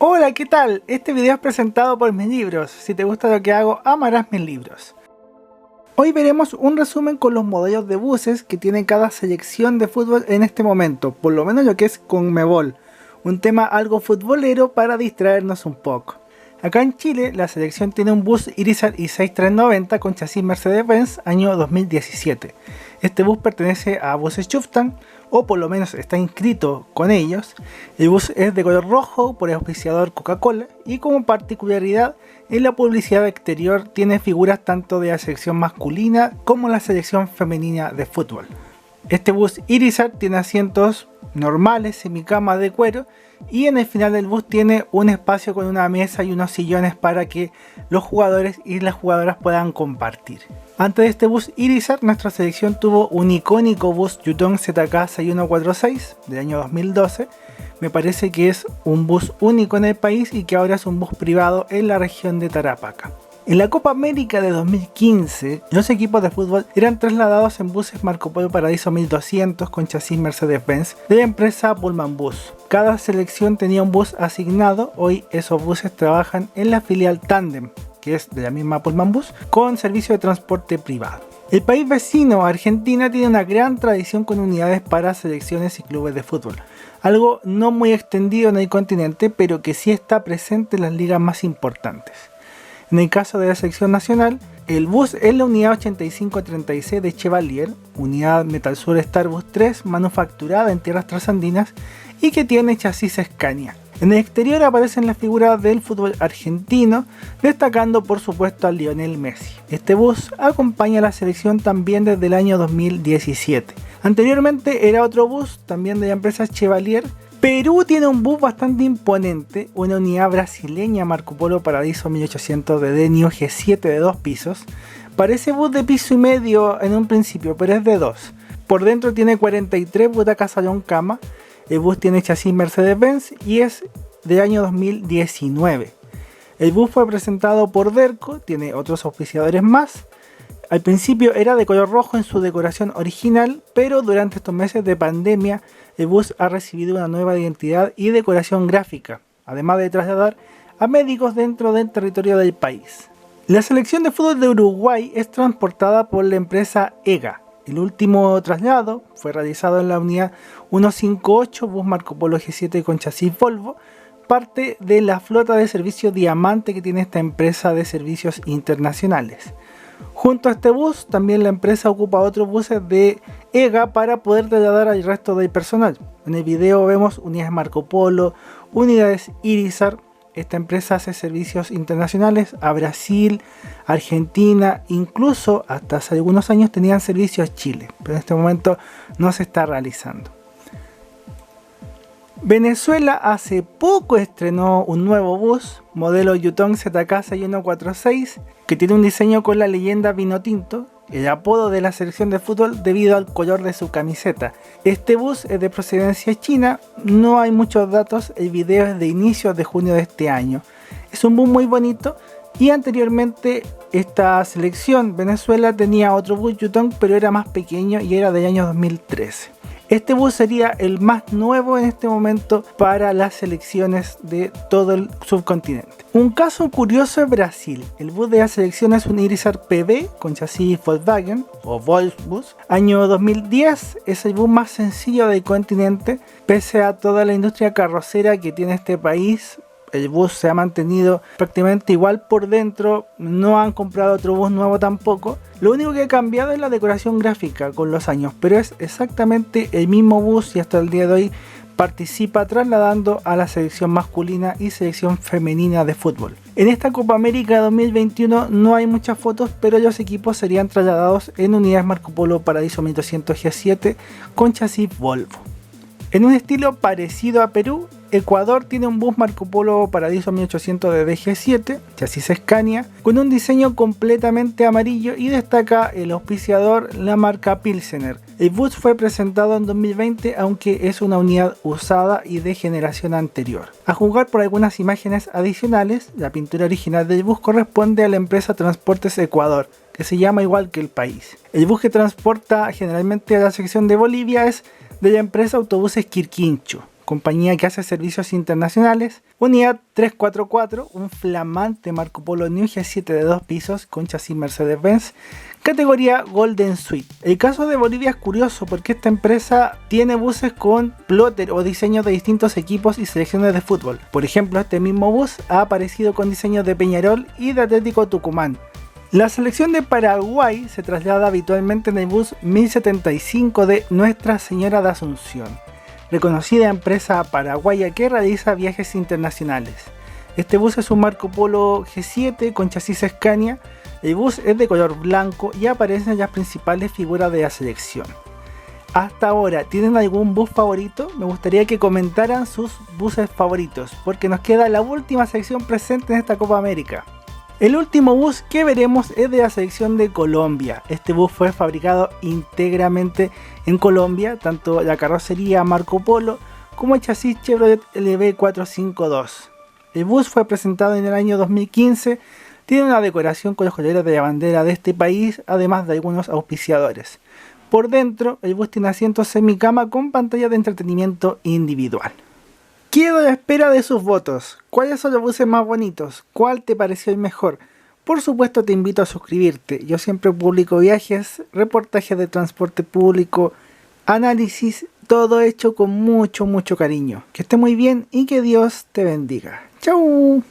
Hola, ¿qué tal? Este video es presentado por Mis Libros. Si te gusta lo que hago, amarás mis libros. Hoy veremos un resumen con los modelos de buses que tiene cada selección de fútbol en este momento, por lo menos lo que es Conmebol, un tema algo futbolero para distraernos un poco. Acá en Chile, la selección tiene un bus Irizar i6390 con chasis Mercedes-Benz año 2017. Este bus pertenece a Buses Chuftan, o por lo menos está inscrito con ellos. El bus es de color rojo por el auspiciador Coca-Cola y como particularidad en la publicidad exterior tiene figuras tanto de la selección masculina como la selección femenina de fútbol. Este bus Irizar tiene asientos normales, semicama de cuero, y en el final del bus tiene un espacio con una mesa y unos sillones para que los jugadores y las jugadoras puedan compartir. Antes de este bus Irizar, nuestra selección tuvo un icónico bus Yutong ZK6146 del año 2012. Me parece que es un bus único en el país y que ahora es un bus privado en la región de Tarapacá. En la Copa América de 2015, los equipos de fútbol eran trasladados en buses Marco Polo Paradiso 1200 con chasis Mercedes-Benz de la empresa Pullman Bus. Cada selección tenía un bus asignado. Hoy esos buses trabajan en la filial Tandem, que es de la misma Pullman Bus, con servicio de transporte privado. El país vecino, Argentina, tiene una gran tradición con unidades para selecciones y clubes de fútbol. Algo no muy extendido en el continente, pero que sí está presente en las ligas más importantes. En el caso de la selección nacional, el bus es la unidad 8536 de Chevalier, unidad Metalsur Starbus 3 manufacturada en tierras trasandinas y que tiene chasis Scania. En el exterior aparecen las figuras del fútbol argentino, destacando por supuesto a Lionel Messi. Este bus acompaña a la selección también desde el año 2017. Anteriormente era otro bus, también de la empresa Chevalier. Perú tiene un bus bastante imponente, una unidad brasileña Marco Polo Paradiso 1800 de Denio G7 de 2 pisos. Parece bus de piso y medio en un principio, pero es de 2. Por dentro tiene 43 butacas salón cama. El bus tiene chasis Mercedes-Benz y es del año 2019. El bus fue presentado por Derco, tiene otros auspiciadores más. Al principio era de color rojo en su decoración original, pero durante estos meses de pandemia el bus ha recibido una nueva identidad y decoración gráfica, además de trasladar a médicos dentro del territorio del país. La selección de fútbol de Uruguay es transportada por la empresa EGA. El último traslado fue realizado en la unidad 158 bus Marco Polo G7 con chasis Volvo, parte de la flota de servicio Diamante que tiene esta empresa de servicios internacionales. Junto a este bus, también la empresa ocupa otros buses de EGA para poder trasladar al resto del personal. En el video vemos unidades Marco Polo, unidades Irizar. Esta empresa hace servicios internacionales a Brasil, Argentina, incluso hasta hace algunos años tenían servicios a Chile, pero en este momento no se está realizando. Venezuela hace poco estrenó un nuevo bus, modelo Yutong ZK6146, que tiene un diseño con la leyenda vino tinto, el apodo de la selección de fútbol debido al color de su camiseta. Este bus es de procedencia china, no hay muchos datos, el video es de inicios de junio de este año. Es un bus muy bonito y anteriormente esta selección Venezuela tenía otro bus Yutong, pero era más pequeño y era del año 2013. Este bus sería el más nuevo en este momento para las selecciones de todo el subcontinente. Un caso curioso es Brasil. El bus de la selección es un Irizar PB con chasis Volkswagen o Volksbus. Año 2010 es el bus más sencillo del continente. Pese a toda la industria carrocera que tiene este país, el bus se ha mantenido prácticamente igual por dentro, no han comprado otro bus nuevo tampoco. Lo único que ha cambiado es la decoración gráfica con los años, pero es exactamente el mismo bus y hasta el día de hoy participa trasladando a la selección masculina y selección femenina de fútbol. En esta Copa América 2021 no hay muchas fotos, pero los equipos serían trasladados en unidades Marco Polo Paradiso 1200 G7 con chasis Volvo. En un estilo parecido a Perú, Ecuador tiene un bus Marco Polo Paradiso 1800 de DG7, chasis Scania, con un diseño completamente amarillo y destaca el auspiciador, la marca Pilsener. El bus fue presentado en 2020, aunque es una unidad usada y de generación anterior. A juzgar por algunas imágenes adicionales, la pintura original del bus corresponde a la empresa Transportes Ecuador, que se llama igual que el país. El bus que transporta generalmente a la sección de Bolivia es de la empresa Autobuses Quirquincho, compañía que hace servicios internacionales. Unidad 344, un flamante Marco Polo New G7 de 2 pisos con chasis Mercedes-Benz, categoría Golden Suite. El caso de Bolivia es curioso porque esta empresa tiene buses con plotter o diseños de distintos equipos y selecciones de fútbol. Por ejemplo, este mismo bus ha aparecido con diseños de Peñarol y de Atlético Tucumán. La selección de Paraguay se traslada habitualmente en el bus 1075 de Nuestra Señora de Asunción, reconocida empresa paraguaya que realiza viajes internacionales. Este bus es un Marco Polo G7 con chasis Scania. El bus es de color blanco y aparecen las principales figuras de la selección. Hasta ahora, ¿tienen algún bus favorito? Me gustaría que comentaran sus buses favoritos, porque nos queda la última sección presente en esta Copa América. El último bus que veremos es de la selección de Colombia. Este bus fue fabricado íntegramente en Colombia, tanto la carrocería Marco Polo como el chasis Chevrolet LB452. El bus fue presentado en el año 2015, tiene una decoración con los colores de la bandera de este país, además de algunos auspiciadores. Por dentro, el bus tiene asientos semicama con pantalla de entretenimiento individual. Quedo a la espera de sus votos. ¿Cuáles son los buses más bonitos? ¿Cuál te pareció el mejor? Por supuesto te invito a suscribirte. Yo siempre publico viajes, reportajes de transporte público, análisis, todo hecho con mucho cariño. Que esté muy bien y que Dios te bendiga. ¡Chau!